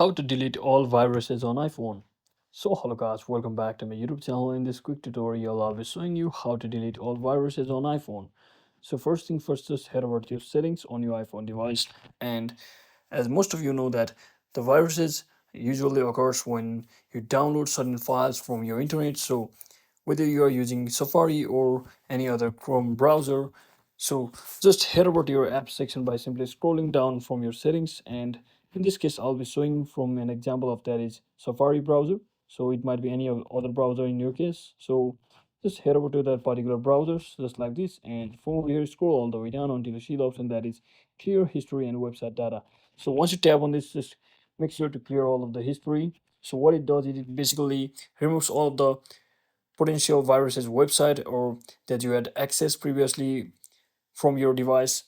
How to delete all viruses on iPhone. So hello guys, welcome back to my YouTube channel. In this quick tutorial, I'll be showing you how to delete all viruses on iPhone. So first thing first, just head over to your settings on your iPhone device. And as most of you know that the viruses usually occurs when you download certain files from your internet. So whether you are using Safari or any other Chrome browser. So just head over to your app section by simply scrolling down from your settings. And in this case, I'll be showing from an example of that is Safari browser. So it might be any other browser in your case. So just head over to that particular browser just like this. And from over here, scroll all the way down until you see the option that is clear history and website data. So once you tap on this, just make sure to clear all of the history. So what it does is it basically removes all of the potential viruses website or that you had accessed previously from your device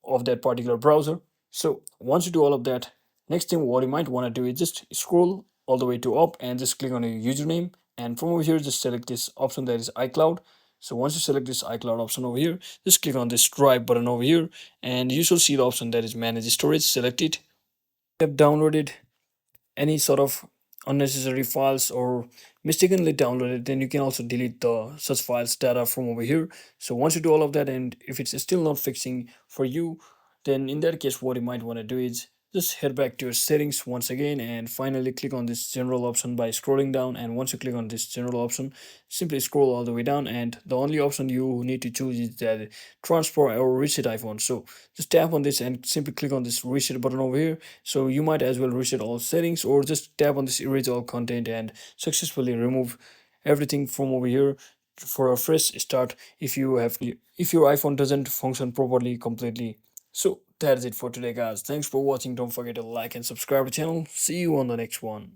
of that particular browser. So once you do all of that, next thing what you might want to do is just scroll all the way to up and just click on your username, and from over here just select this option that is iCloud. So once you select this iCloud option over here, just click on this drive button over here, and you shall see the option that is manage storage. Select it. You have downloaded any sort of unnecessary files or mistakenly downloaded, then you can also delete the such files data from over here. So once you do all of that, and if it's still not fixing for you, then in that case what you might want to do is just head back to your settings once again and finally click on this general option by scrolling down. And once you click on this general option, simply scroll all the way down, and the only option you need to choose is that transfer or reset iPhone. So just tap on this and simply click on this reset button over here. So you might as well reset all settings or just tap on this erase all content and successfully remove everything from over here for a fresh start if your iPhone doesn't function properly completely. So that's it for today guys. Thanks for watching. Don't forget to like and subscribe to the channel. See you on the next one.